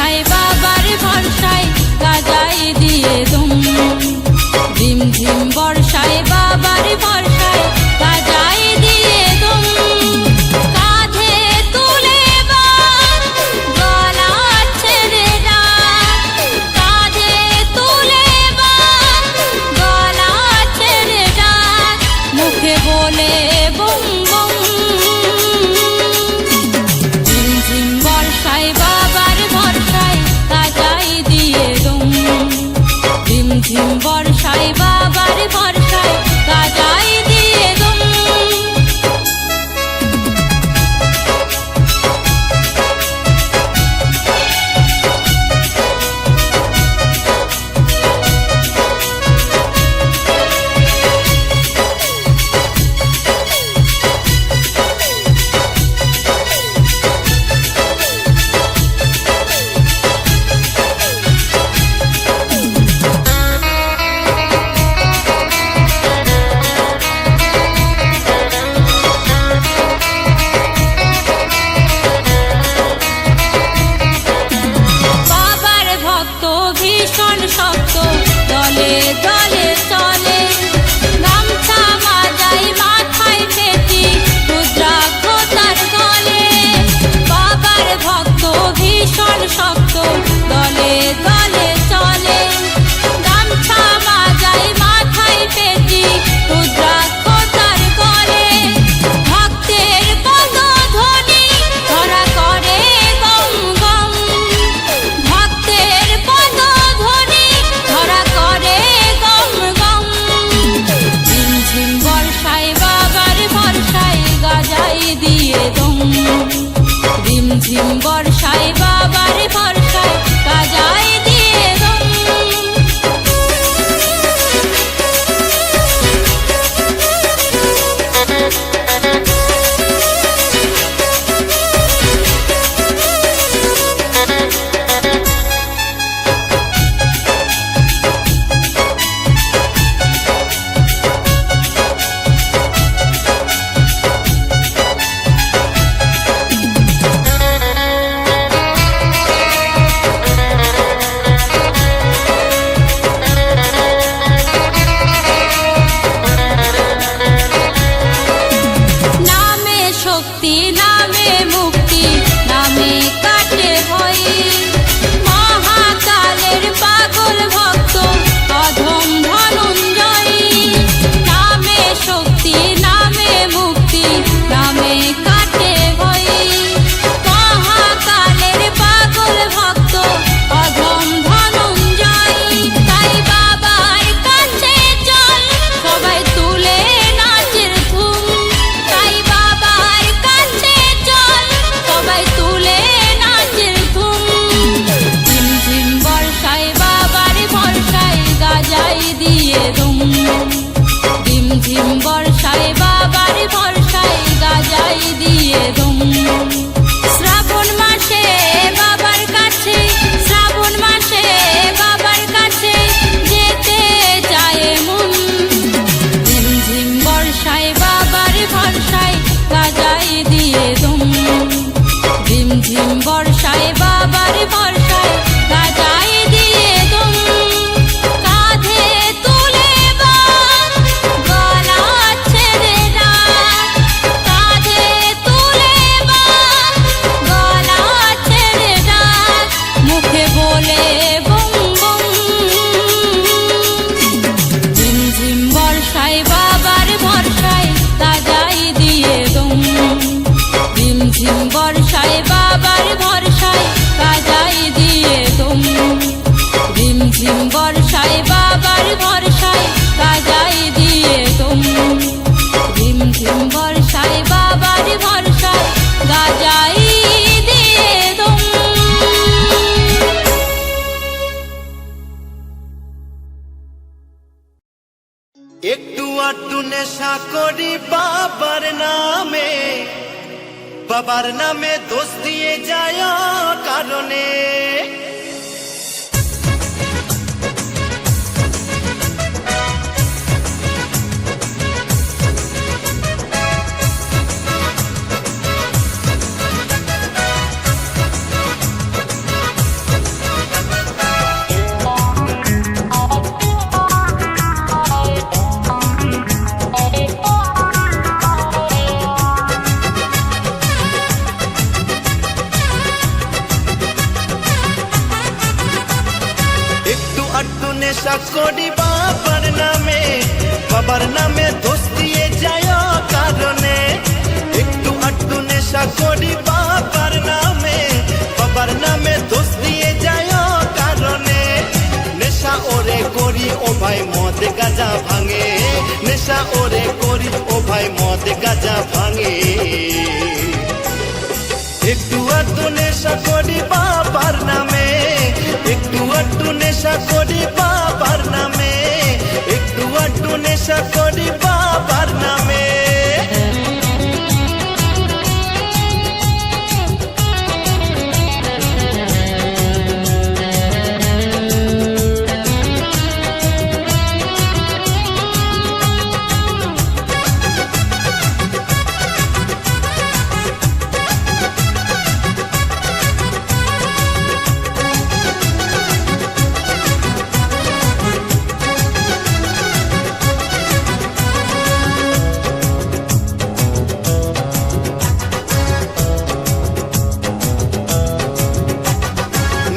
বর্ষায় বাবার ভরসায় গাজায় দিয়ে দুম। ঝিমঝিম বর্ষায় বাবার ভরসায় গাজায় দিয়ে দুম। কাঁধে তুলে বাস গলা ছেড়ে ডাক, কাঁধে তুলে বাস গলা ছেড়ে ডাক, মুখে বলে বুম বুম। ঝিমঝিম বর্ষায় বাবার ভরসায় গাজায় দিয়ে দুম। ঝিমঝিম বর্ষায় বাবার ভরসায় গাজায় দিয়ে দুম। বাবার ভক্ত ভীষণ শক্ত, দলে দলে চলে, গামছা মাজায় মাথায় ফেটি, রুদ্রাক্ষ তার গলে। বাবার ভক্ত ভীষণ শক্ত, দলে দলে চলে, গামছা মাজায় মাথায় ফেটি, রুদ্রাক্ষ তার গলে। ভক্তের পদধ্বনি ধরা করে গম গম, ভক্তের পদধ্বনি ধরা করে গম গম। ঝিমঝিম বর্ষায় বাবার ভরসায় গাজায় দিয়ে দুম। ঝিমঝিম বর্ষায় বাবার ভরসায় গাজায় দিয়ে দুম। নামে শক্তি, নামে মুক্তি, নামে কাটে ভয়, মহাকালের পাগল ভক্ত অধম ধনঞ্জয়। নামে শক্তি, নামে মুক্তি, নামে কাটে ভয়, মহাকালের পাগল ভক্ত অধম ধনঞ্জয়। তাই বাবার কাছে চল সবাই তুলে নাচের ধুম, তাই বাবার কাছে চল সবাই তুলে নাচের ধুম। ঝিমঝিম বর্ষায় বাবার ভরসায় গাজায় দিয়ে দুম। ঝিমঝিম বর্ষায় বাবার ভরসায় গাজায় দিয়ে দুম। শ্রাবণ মাসে বাবার কাছে, শ্রাবণ মাসে বাবার কাছে যেতে চায় মন। ঝিমঝিম বর্ষায় বাবার ভরসায় গাজায় দিয়ে দুম। ঝিমঝিম বর্ষায় বাবার ভরসায় গাজায় দিয়ে দুম। কাঁধে তুলে বাস গলা ছেড়ে ডাক, কাঁধে তুলে বাস গলা ছেড়ে ডাক, মুখে বলে বুম বুম। ঝিমঝিম বর্ষায় বাবার ভরসায় গাজায় দিয়ে দুম। ঝিমঝিম বর্ষায় বাবার ভরসায় গাজায় দিয়ে দুম। ঝিমঝিম বর্ষায় বাবার ভরসায় গাজায় দিয়ে দুম। ঝিমঝিম বর্ষায় বাবার ভরসায় গাজায় দিয়ে দুম। একটু আটটু নেশা করি বাবার নামে, বাবার নামে দোষ দিয়ে যায় কারণে। আটটু নেশা করি বাবার নামে দোষ দিয়ে যায় কারণে। একটু আটটু নেশা করি বাবার নামে দোষ দিয়ে যায় কারণে। নেশা ওরে করি ও ভাই মদ গাঁজা ভাঙে, নেশা ওরে করি ও ভাই মদ গাঁজা ভাঙে। একটু আধটু নেশা করি বাবার নামে, একটু আধটু নেশা করি বাবার নামে, একটু আধটু নেশা করি বাবার নামে।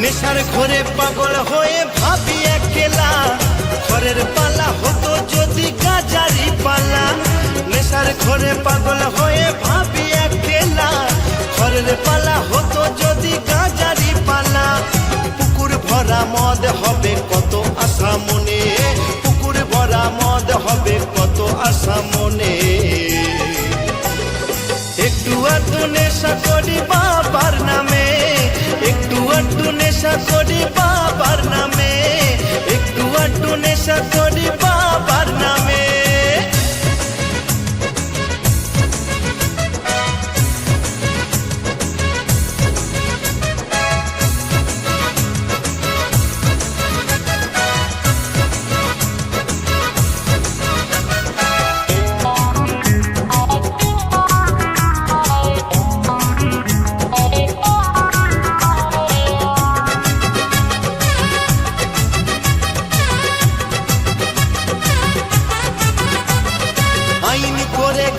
নেশার ঘরে পাগল হয়ে ভাবি একলা, ঘরের পালা হতো যদি গাজারি পালা। নেশার ঘরে পাগল হয়ে ভাবি একলা, ঘরের পালা হতো যদি গাজারি পালা। পুকুর ভরা মদ হবে কত আশা মনে, পুকুর ভরা মদ হবে কত আশা মনে। একটু আধটু নেশা করি বাবার নামে, একটু আধটু নেশা করি বাবার নামে, একটু আধটু নেশা করি বাবার নামে।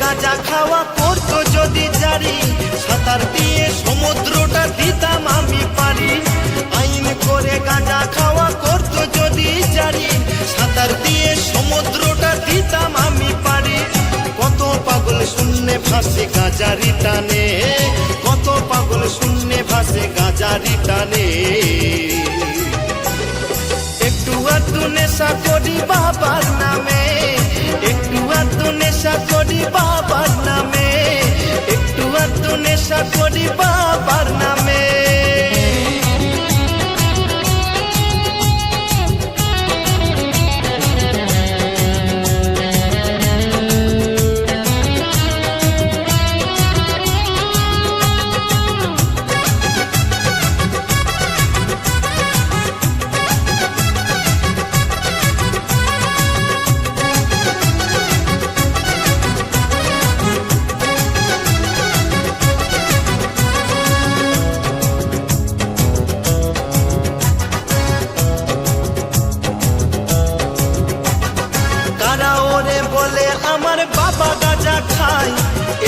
গাঁজা খাওয়া করতো যদি জারি, সাঁতার দিয়ে সমুদ্রটা দিতাম আমি পারি। আইন করে গাঁজা খাওয়া করতো যদি জারি, সাঁতার দিয়ে সমুদ্রটা দিতাম আমি পারি। কত পাগল শূন্যে ভাসে গাঁজারি টানে, কত পাগল শূন্যে ভাসে গাঁজারি টানে। একটু আধটু নেশা করি বাবার নামে, একটু আধটু নেশা করি বাবার নামে, একটু আধটু নেশা করি বাবার নামে।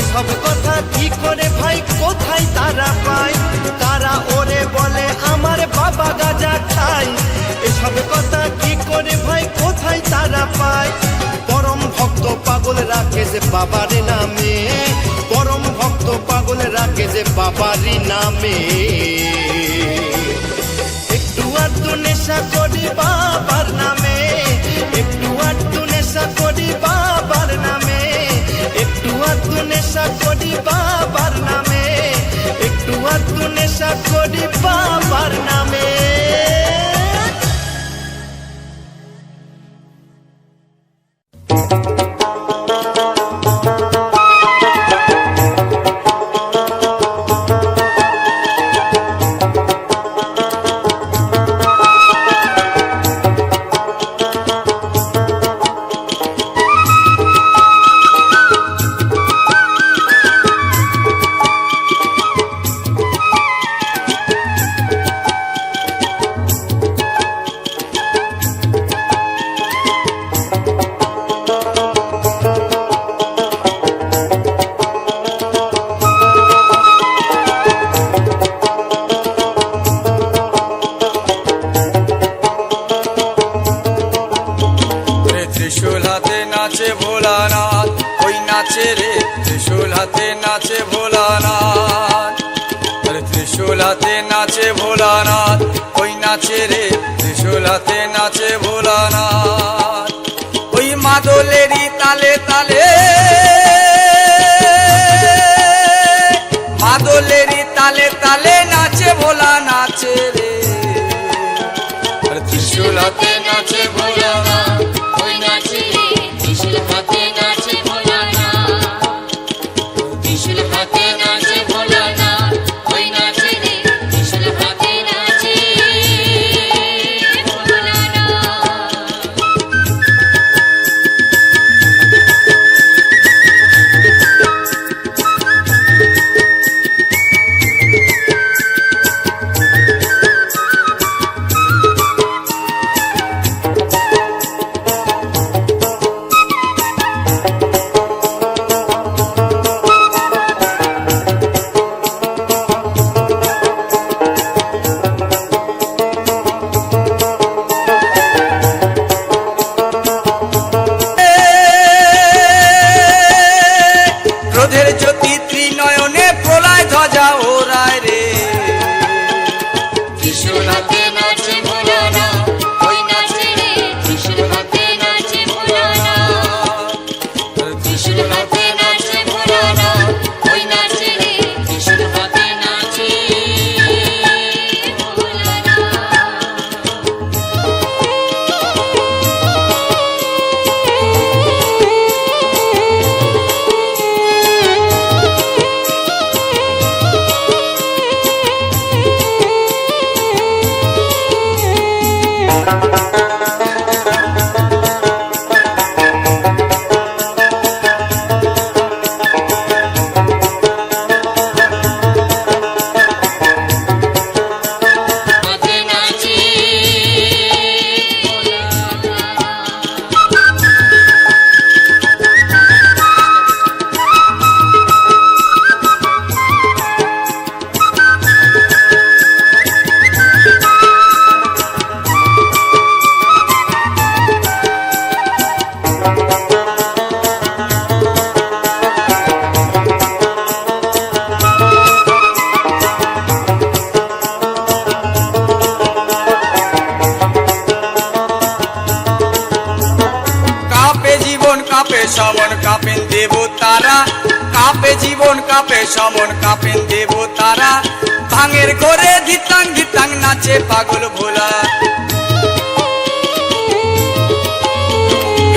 এসব কথা কি করে ভাই কোথায় তারা পায়, তারা ওরে বলে আমার বাবা গাঁজা খায়। এসব কথা কি করে ভাই কোথায় তারা পায়। পরম ভক্ত পাগল রাখে যে বাবার নামে, পরম ভক্ত পাগল রাখে যে বাবারই নামে। একটু আধটু নেশা করি বাবার নামে, একটু আধটু নেশা করি বাবার নামে, একটু আধটু নেশা করি বাবার নামে, একটু আধটু নেশা করি বাবার নামে। নাচে ভোলানাথ, আরে ত্রিশূল হাতে নাচে ভোলানাথ, ওই নাচে রে ত্রিশূল হাতে নাচে ভোলানাথ। ওই মাদলেরই তালে তালে, মাদলেরই তালে তালে নাচে ভোলা নাচে রে, আরে ত্রিশূল হাতে নাচে ভোলানাথ, ওই নাচে রে ত্রিশূল হাতে নাচে ভোলানাথ, ত্রিশূল হাতে নাচে ভোলানাথ, ওই নাচে রে ত্রিশূল হাতে নাচে ভোলানাথ। ক্রোধের জ্যোতি ত্রিনয়নে প্রলয় ধ্বজা ওরায় রে, ত্রিশূল হাতে নাচে ভোলানাথ, ওই নাচে রে ত্রিশূল হাতে নাচে ভোলানাথ, ত্রিশূল হাতে নাচে ভোলানাথ, ওই নাচে রে ত্রিশূল হাতে নাচে হাতে নাচে কাপে জীবন কাপে সমন কাপেন দেব তারা, কাপে জীবন কাপে সমন কাপেন দেব তারা, ভাঙের ঘরে ধিতাং ধিতাং নাচে পাগল ভোলা।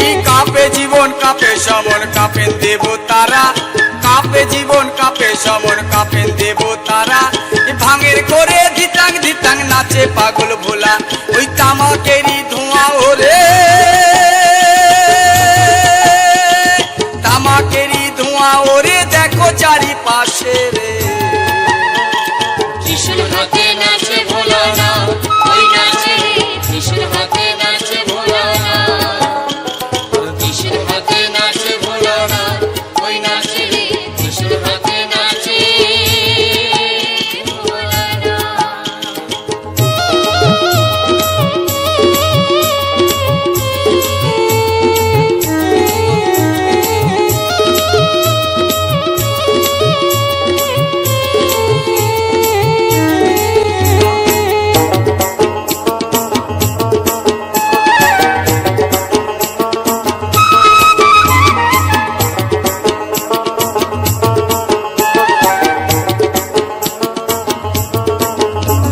এই কাপে জীবন কাপে সমন কাপেন দেব তারা, কাপে জীবন কাপে সমন কাপেন দেব তারা, এই ভাঙের ঘরে ধিতাং ধিতাং নাচে পাগল ভোলা। ওই তামাকেরই ধোঁয়া ওরে, তামাকেরই ধোঁয়া ওরে দেখো চারিপাশে রে, ত্রিশূল হাতে নাচে ভোলানাথ, ওই নাচে রে ত্রিশূল হাতে নাচে ভোলানাথ, ত্রিশূল হাতে নাচে ভোলানাথ, ওই নাচে রে ত্রিশূল হাতে নাচে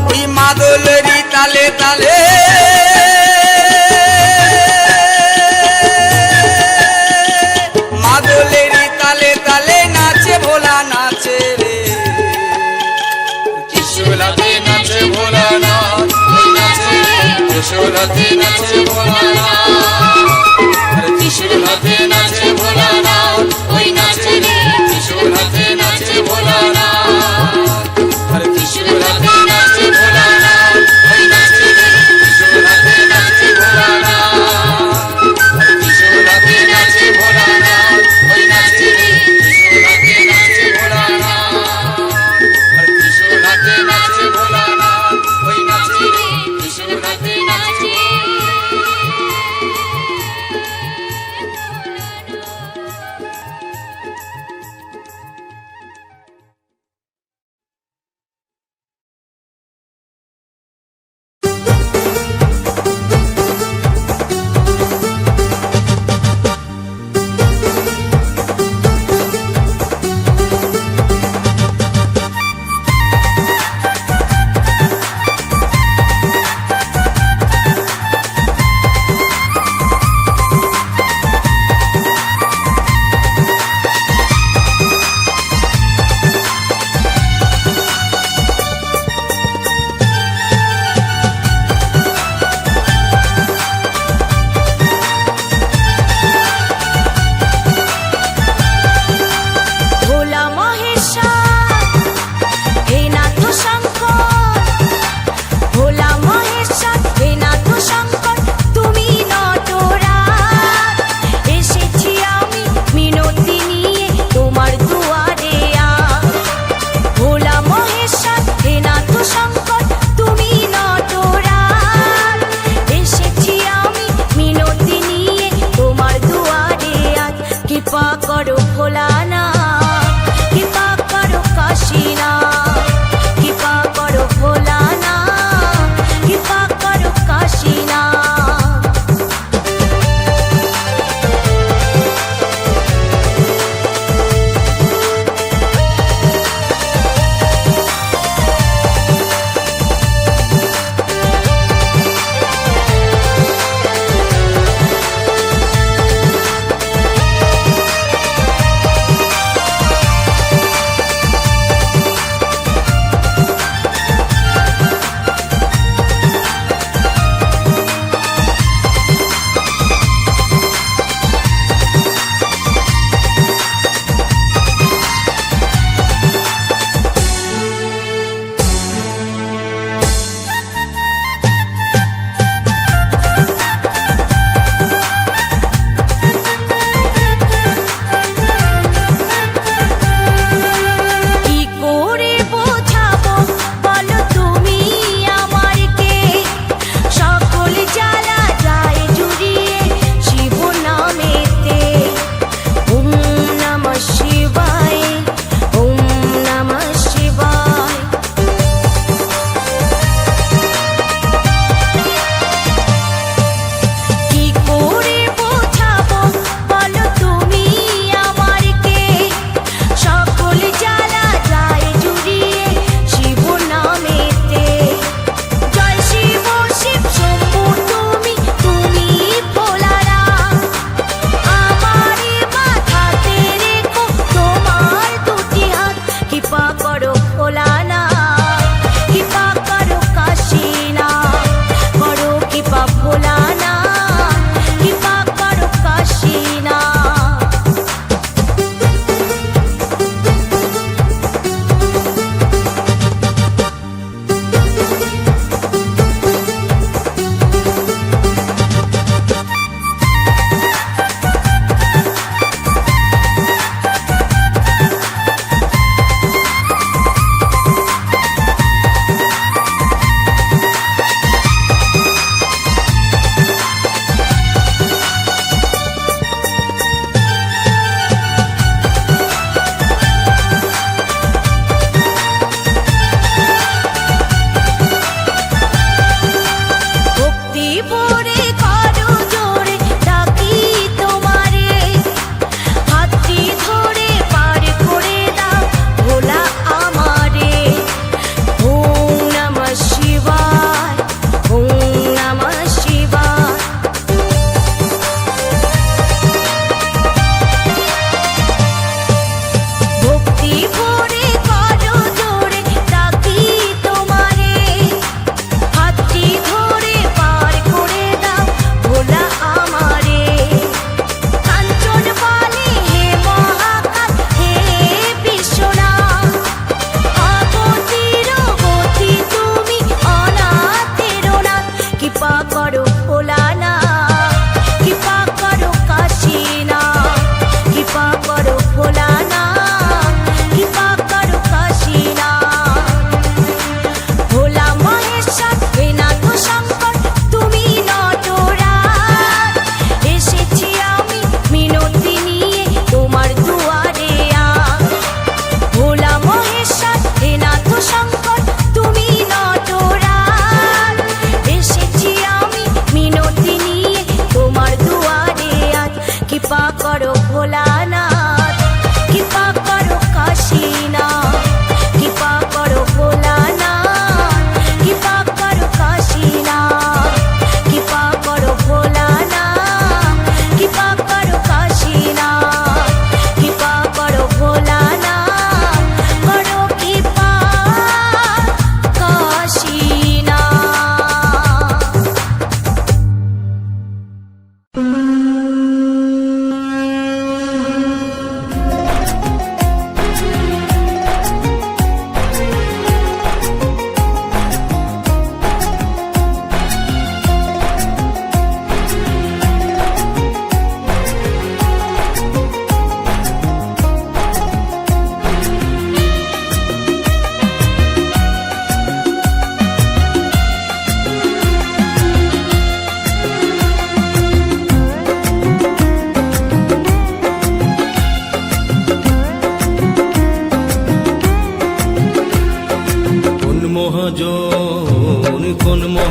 ওই মাদলেরই তালে তালে, মাদলেরই তালে তালে নাচে ভোলা নাচে রে, ত্রিশূল হাতে নাচে ভোলানাথ, ওই নাচে রে ত্রিশূল হাতে নাচে ভোলানাথ, আরে ত্রিশূল হাতে নাচে ভোলানাথ, ওই নাচে রে ত্রিশূল হাতে নাচে ভোলানাথ, আরে ত্রিশূল হাতে নাচে ভোলানাথ, ওই নাচে রে ত্রিশূল হাতে নাচে ভোলানাথ, আরে ত্রিশূল হাতে নাচে ভোলানাথ, ওই নাচে রে ত্রিশূল হাতে নাচে ভোলানাথ, আরে ত্রিশূল হাতে নাচে ভোলানাথ, ওই নাচে রে ত্রিশূল হাতে নাচে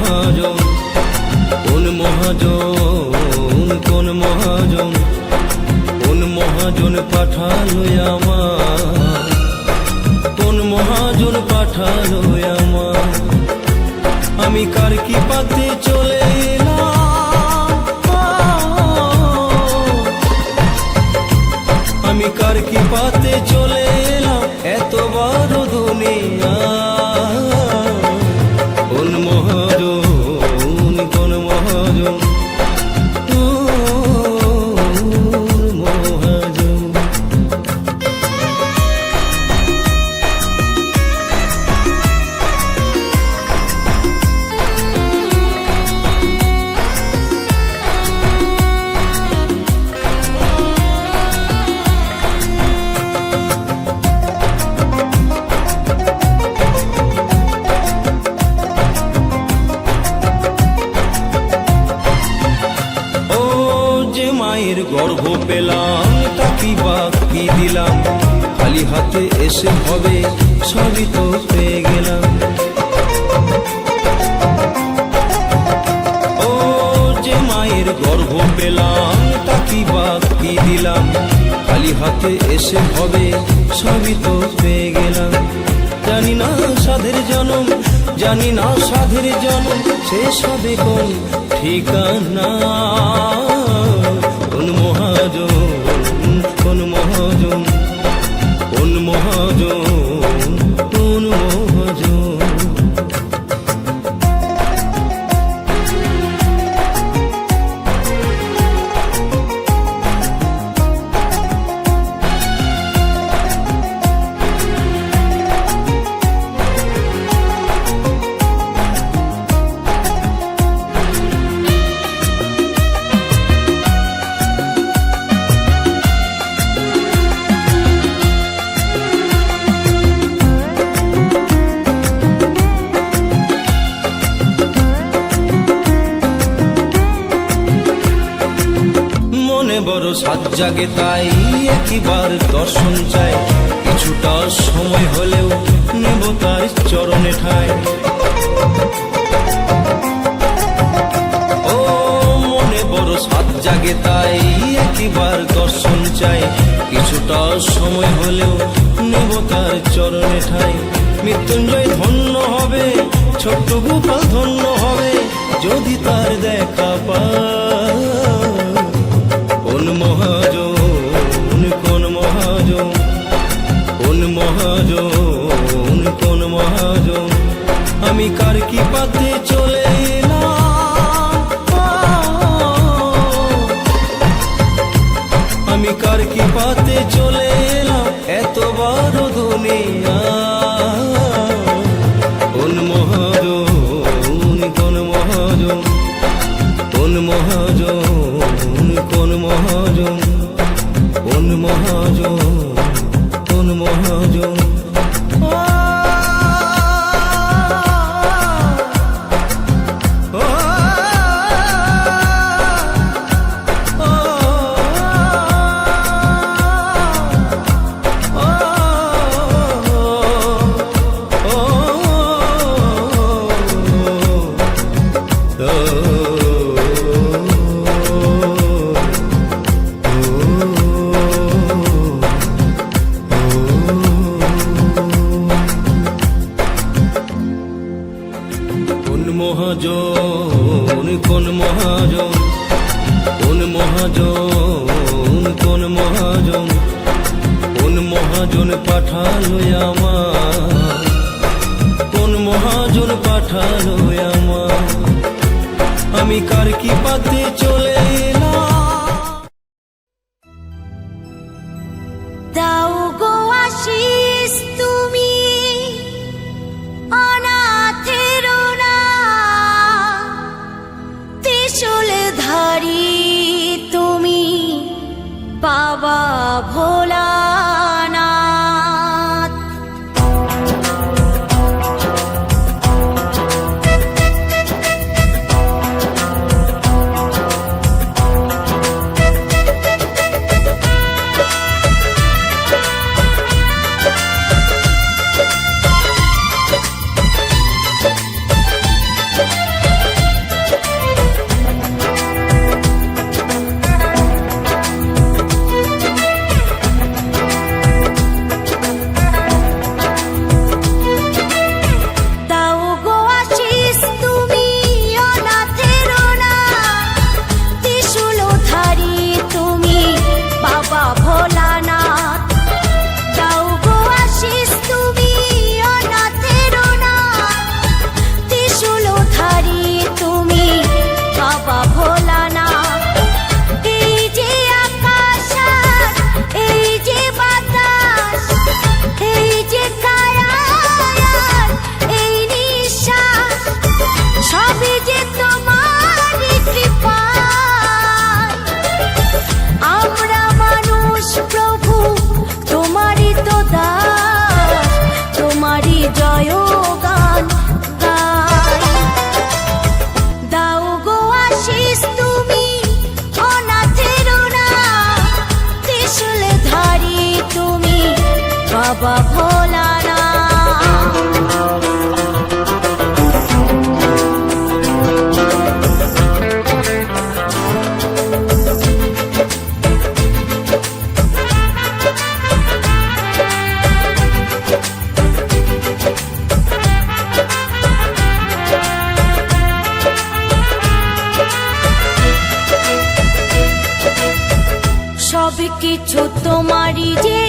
মহাজন, কোন মহাজন, কোন মহাজন, কোন মহাজন পাঠালো আমার, কোন মহাজন পাঠালো আমার, আমি কার কি পাতে চলে এলাম, আমি কার কি পাতে চলে এলাম, এত বড় দুনিয়া, কোন মহাজন, কোন মহাজন, কোন মহাজন। মায়ের গর্ভ পেলাম তাকি বাকি দিলাম, খালি হাতে এসে হবে সবই তো পেয়ে গেলাম। ও যে মায়ের গর্ভ পেলাম তাকি বাকি দিলাম, খালি হাতে এসে হবে সবই তো পেয়ে গেলাম। জানি না সাধের জনম, জানি না সাধের জনম, শেষ হবে কোন ঠিকানা, কোন মহাজন, কোন মহাজন, কোন মহাজন, কোন মহাজন। বড় সাত জাগে তাই একবার দর্শন চাই, কিছুটা সময় হলেও নেব তার চরণে ঠাই। ও মনে বড় সাত জাগে তাই একবার দর্শন চাই, কিছুটা সময় হলেও নেব তার চরণে ঠাই। মৃত্যুঞ্জয় ধন্য হবে, ছোট্ট গোপাল ধন্য হবে, যদি তার দেখা পায়। কোন মহাজন, কোন মহাজন, কোন মহাজন, কোন মহাজন, আমি কার কি পাতে চলে এলাম, আমি কার কি পাতে চলে এলাম, এত বড় দুনিয়া, কোন মহাজন, কোন মহাজন, কোন মহাজন, কোন মহাজন, কোন মহাজন, কোন মহাজন। কোন মহাজন, কোন মহাজন, কোন মহাজন, কোন মহাজন, কোন মহাজন পাঠালো আমার, কোন মহাজন পাঠালো আমার, আমি কার কি পাতে চলে এলাম। দাও গো আশিস তুমি অনাথের না, ত্রিশূল ধারী তুমি বাবা ভোলানাথ। কিছু তোমারই যে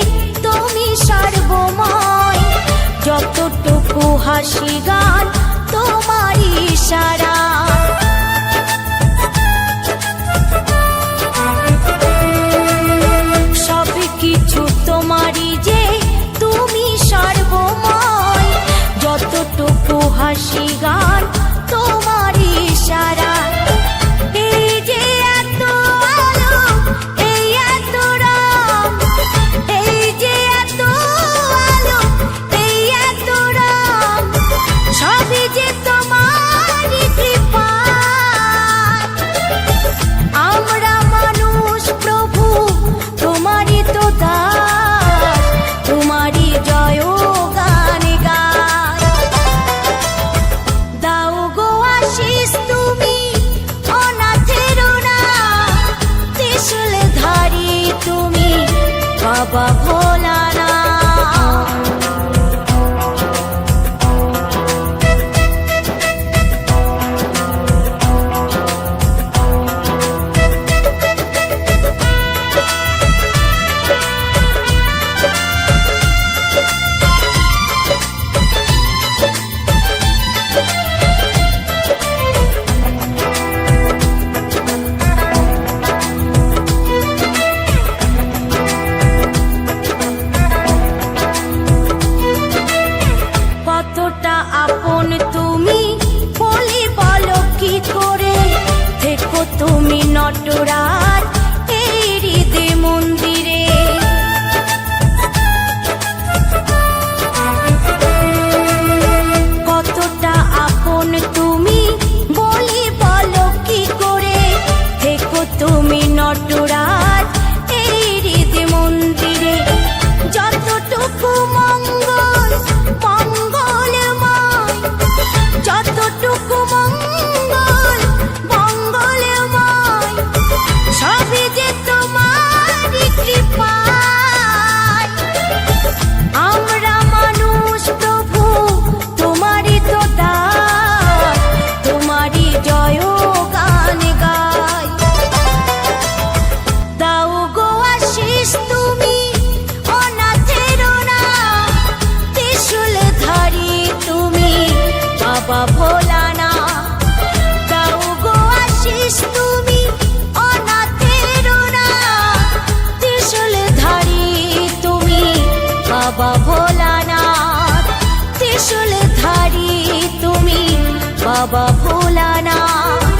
তুমি সর্বময়, যতটুকু হাসি গান তোমারই ইশারা। সব কিছু তোমারই যে তুমি সর্বময়, যতটুকু হাসি গান তোমারই ইশারা। এই যে এত আলো, এই এত রং, এই যে এত আলো, এই এত রং, সবই যে তোমারই কৃপা। আমরা মানুষ প্রভু তোমারই তো দাস, তোমারই জয় গান গাই। দাও গো আশিস তুমি অনাথের না, ত্রিশূল ধারী তুমি বাবা ভোলানাথ। কতটা আপন তুমি বলি বলো কি করে, দেখো তুমি নটরাজ এই হৃদয় মন্দিরে। কতটা আপন তুমি বলি বলো কি করে, দেখো তুমি নটরাজ এই হৃদয় মন্দিরে। যতটুকু মঙ্গল মঙ্গলময়, যতটুকু মঙ্গল মঙ্গলময়, সবই যে তোমারই কৃপায়। আমরা মানুষ প্রভু তোমারই তো দাস, তোমারই জয় গান গাই। দাও গো আশিস তুমি অনাথের না, ত্রিশূল ধারী তুমি বাবা ভোলানাথ। দাও গো আশিস তুমি অনাথের না, ত্রিশূল ধারী তুমি বাবা ভোলানাথ। ত্রিশূল ধারী তুমি বাবা ভোলানাথ।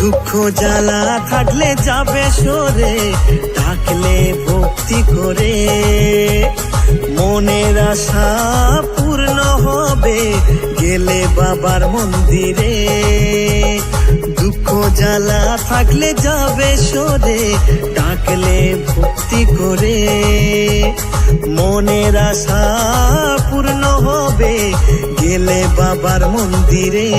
দুঃখ জ্বালা থাকলে যাবে সরে, ডাকলে ভক্তি করে মনের আশা পূর্ণ হবে গেলে বাবার মন্দিরে। দুঃখ জ্বালা থাকলে যাবে সরে, ডাকলে ভক্তি করে মনের আশা পূর্ণ হবে গেলে বাবার মন্দিরে।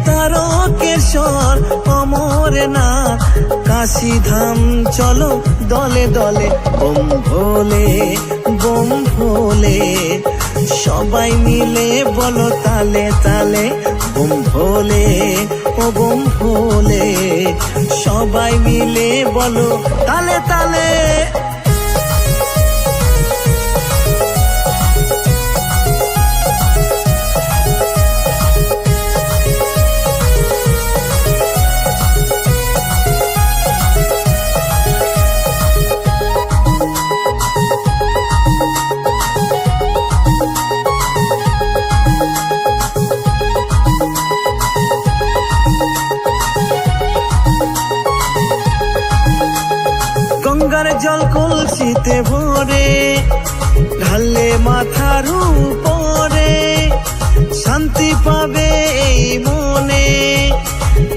তারকেশ্বর অমরনাথ কাশীধাম চলো দলে দলে, বোম ভোলে বোম ভোলে, সবাই মিলে বলো তালে তালে, বোম ভোলে ও বোম ভোলে, সবাই মিলে বলো তালে তালে। গঙ্গার জল কলসিতে ভরে ঢাললে মাথার উপরে, শান্তি পাবে এই মনে,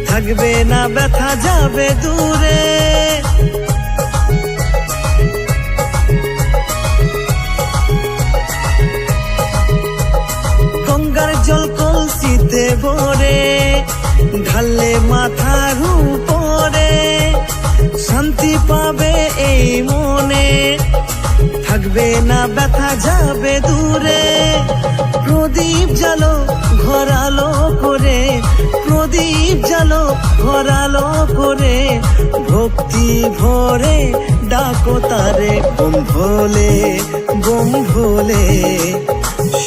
থাকবে না ব্যথা যাবে দূরে। গঙ্গার জল কলসিতে ভরে ঢাললে মাথার উপরে, শান্তি পাবে এই মনে, থাকবে না ব্যথা যাবে দূরে। প্রদীপ জ্বালো ঘর আলো করে, প্রদীপ জ্বালো ঘর আলো করে, ভক্তি ভরে ডাকো তারে, বোম ভোলে বোম ভোলে,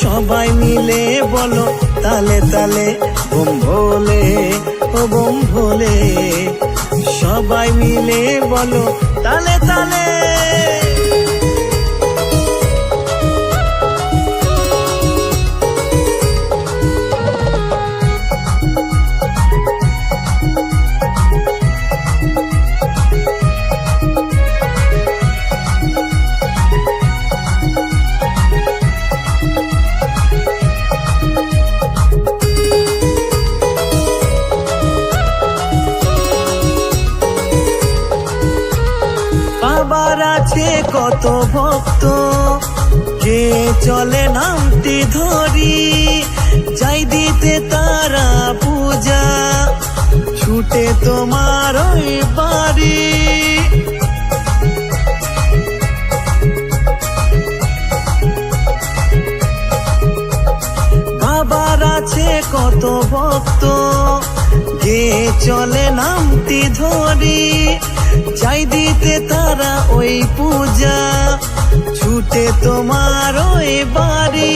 সবাই মিলে বলো তালে তালে, বোম ভোলে ও বোম ভোলে, সবাই মিলে বলো তালে তালে। বাবার আছে কত ভক্ত, কে চলে নামটি ধরি, যাই দিতে তারা পূজা, ছুটে তোমার ওই বাড়ি। বাবার আছে কত ভক্ত, কে চলে নামটি ধরি, যাই দিতে তারা ওই পূজা, ছুটে তোমার ওই বাড়ি।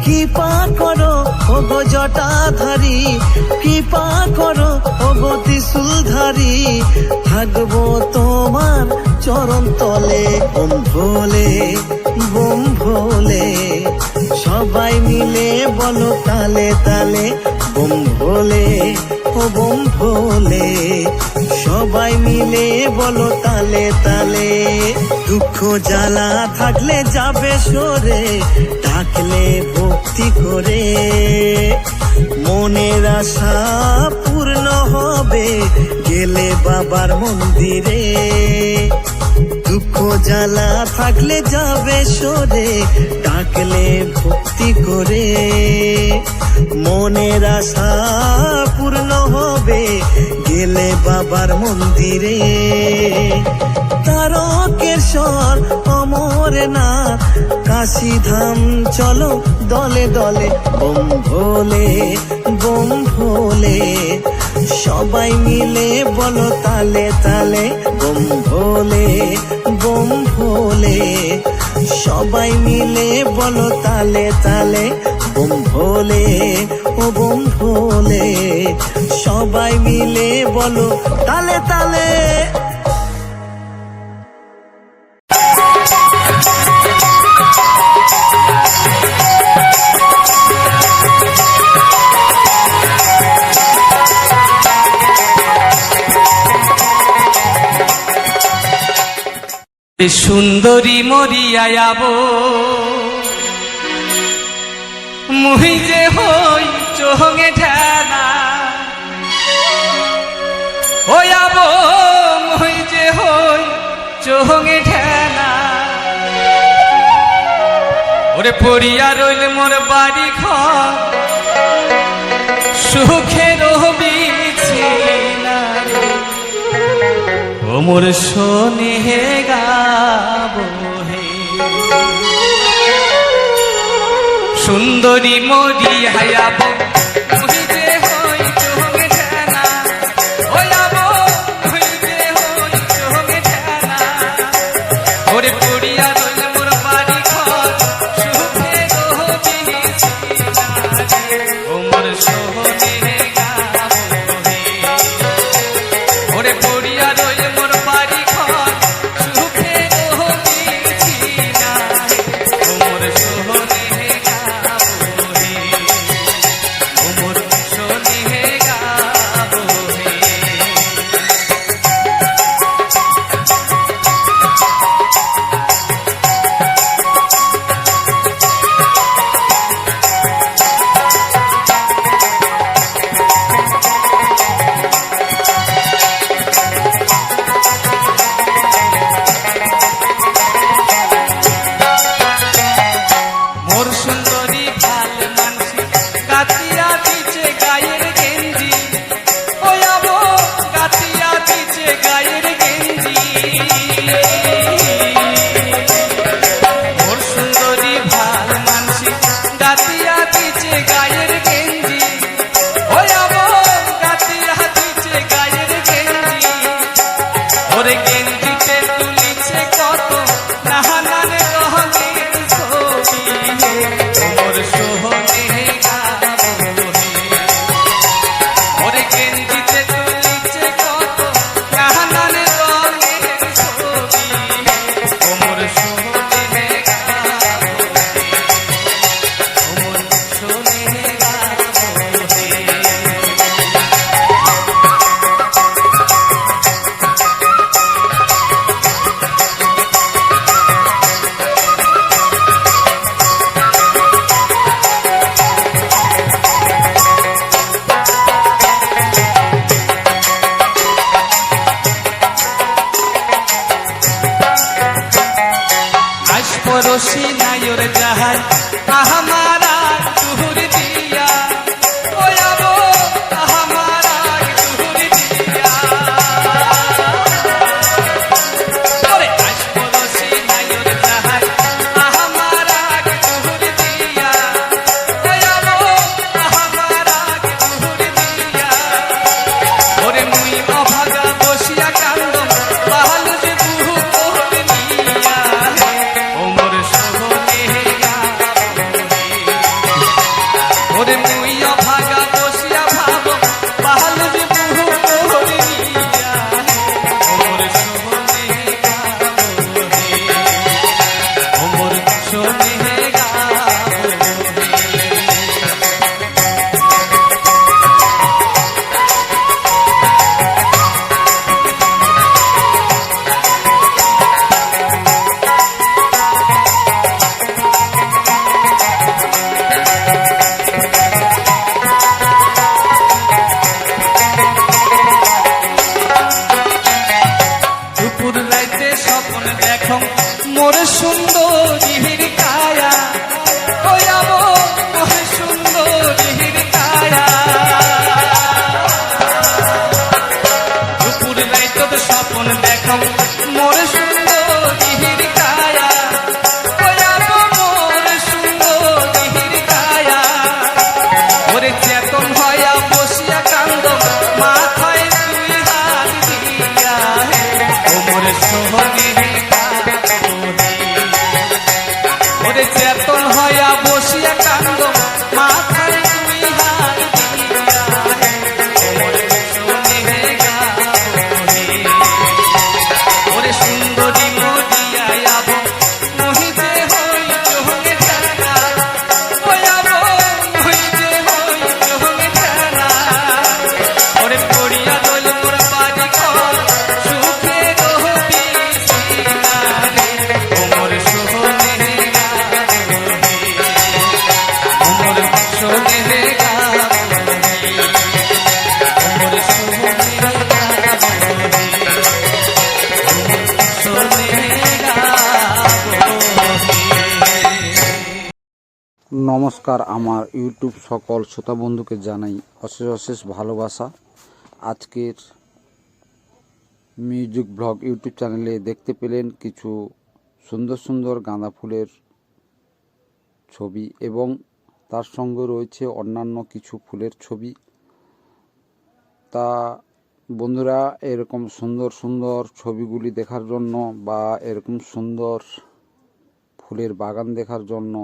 কৃপা করো ও গো জটাধারী, কৃপা করো ও গো ত্রিশূলধারী, থাকবো তোমার চরণ তলে, বোম ভোলে বোম ভোলে, সবাই মিলে বলো তালে তালে, বোম ভোলে ও বোম ভোলে, সবাই মিলে বলো তালে তালে। দুঃখ জ্বালা থাকলে যাবে সরে, ডাকলে ভক্তি করে মনের আশা পূর্ণ হবে গেলে বাবার মন্দিরে। দুঃখ জ্বালা থাকলে যাবে সরে, ডাকলে ভক্তি করে মনের আশা পূর্ণ হবে গেলে বাবার মন্দিরে। তারকেশ্বর অমরনাথ কাশীধাম চলো দলে দলে, বোম ভোলে বোম ভোলে, সবাই মিলে বলো তালে তালে, বোম ভোলে বোম ভোলে, সবাই মিলে বলো তালে তালে, বোম ভোলে ও বোম ভোলে, সবাই মিলে বলো তালে তালে। এ সুন্দরী মরিয়া যাব মুই যে হই চোহঙে ঠেলা ও যাব মুই যে হই চোহঙে ঠেলা ওরে পড়িয়া রইল মোর বাড়ি ঘর সুখে রহবি ও মোর শোনে হে গাবো হে সুন্দরী মরি হায়াব মুই যে হই চোহঙে ঠেলা ও যাব মুই যে হই চোহঙে ঠেলা ওরে পড়িয়া রইল মোর বাড়ি ঘর সুখে রহবি ও মোর শোনে হে গাবো হে ওরে পড়িয়া রইল মোর বাড়ি ঘর সুখে রহবি ও মোর শোনে হে গাবো হে ও মোর শোনে হে গাবো হে মোর সুন্দরী ভাল মানসি কাতিয়া দিছে গায়ের গেঞ্জি ও যাবো কাতিয়া দিছে গায়ের গেঞ্জি মোর সুন্দরী ভাল মানসি কাতিয়া দিছে গায়ের গেঞ্জি ও যাবো কাতিয়া দিছে গায়ের গেঞ্জি ওরে গেঞ্জিতে তুলিছে কত নাহানানে রহনের ছবি মোর সোহনে হে গাবো হে ওরে গেঞ্জিতে তুলিছে কত নাহানানে রহনের ছবি মোর সোহনে হে গাবো হে মোর সোহনে হে গাবো হে আজ পরশি নায়র জাহাজ আহমারা তুহুর দিয়া ও যাবো আহমারা তুহুর দিয়া ওরে আজ পরশি নায়র জাহাজ আহমারা তুহুর দিয়া ও যাবো আহমারা তুহুর দিয়া ওরে মুই অভাগা বসিয়া কান্দম বাহাল যে বুহু কোহর নিয়া ও মোর শোভনে হে গাবো হে ওরে মুই অভাগা বসিয়া ভাব বাহাল যে বুহু কোহর নিয়া ও মোর শোভনে হে গাবো হে ও মোর শোনে হে গাবো হে দুপুর রাইতে স্বপ্ন দেখো মোর সুন্দরীর কায়া ও যাবো মোর সুন্দরীর কায়া দুপুর রাইতে স্বপ্ন দেখো মোর সুন্দরীর কায়া ও যাবো মোর সুন্দরীর কায়া ওরে চেতন হইয়া বসিয়া কান্দ মাথায় দুই হাত দিয়া ও মোর সোহনে হে গাবো হে ওরে চেতন হইয়া বসিয়া কান্দ মাথায় দুই হাত দিয়া ও মোর সোহনে হে গাবো হে ওরে সুন্দরী মরিয়া যাব মুই যে হই চোহঙে ঠেলা ও যাবো মুই যে হই চোহঙে ঠেলা ওরে পড়িয়া রইল মোর বাড়ি ঘর সুখে রহবি নমস্কার, আমার ইউটিউব সকল শ্রোতা বন্ধুকে জানাই অশেষ অশেষ ভালোবাসা। আজকের মিউজিক ব্লগ ইউটিউব চ্যানেলে দেখতে পেলেন কিছু সুন্দর সুন্দর গাঁদা ফুলের ছবি এবং তার সঙ্গে রয়েছে অন্যান্য কিছু ফুলের ছবি। তা বন্ধুরা, এরকম সুন্দর সুন্দর ছবিগুলি দেখার জন্য বা এরকম সুন্দর ফুলের বাগান দেখার জন্য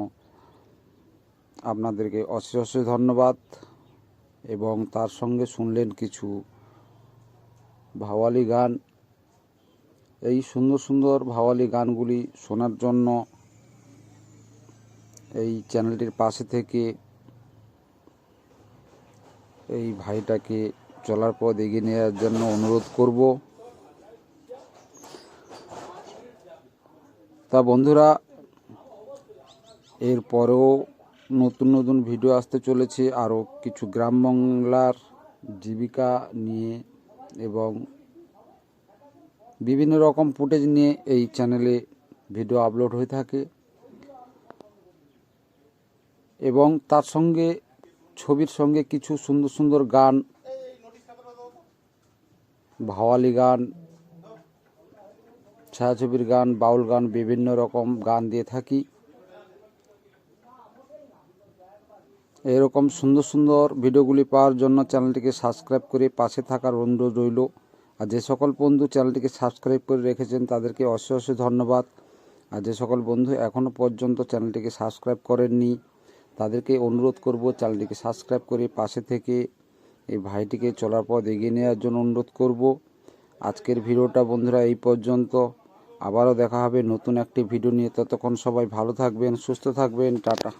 আপনাদেরকে অশেষ অশেষ ধন্যবাদ। এবং তার সঙ্গে শুনলেন কিছু ভাওয়ালি গান। এই সুন্দর সুন্দর ভাওয়ালি গানগুলি শোনার জন্য এই চ্যানেলটির পাশে থেকে এই ভাইটাকে চলার পথ এগিয়ে নেওয়ার জন্য অনুরোধ করব। তা বন্ধুরা, এরপরেও নতুন নতুন ভিডিও আসতে চলেছে আরও কিছু গ্রাম বাংলার জীবিকা নিয়ে এবং বিভিন্ন রকম ফুটেজ নিয়ে এই চ্যানেলে ভিডিও আপলোড হয়ে থাকে এবং তার সঙ্গে ছবির সঙ্গে কিছু সুন্দর সুন্দর গান, ভাওয়ালি গান, ছায়াছবির গান, বাউল গান, বিভিন্ন রকম গান দিয়ে থাকি। এরকম সুন্দর সুন্দর ভিডিওগুলি পাওয়ার জন্য চ্যানেলটিকে সাবস্ক্রাইব করে পাশে থাকার অনুরোধ রইল। আর যে সকল বন্ধু চ্যানেলটিকে সাবস্ক্রাইব করে রেখেছেন তাদেরকে অশেষ অশেষ ধন্যবাদ। আর যে সকল বন্ধু এখনও পর্যন্ত চ্যানেলটিকে সাবস্ক্রাইব করেননি তাদেরকে অনুরোধ করব চ্যানেলটিকে সাবস্ক্রাইব করে পাশে থেকে এই ভাইটিকে চলার পথ এগিয়ে নেওয়ার জন্য অনুরোধ করব। আজকের ভিডিওটা বন্ধুরা এই পর্যন্ত। আবারও দেখা হবে নতুন একটি ভিডিও নিয়ে। ততক্ষণ সবাই ভালো থাকবেন, সুস্থ থাকবেন। টাটা।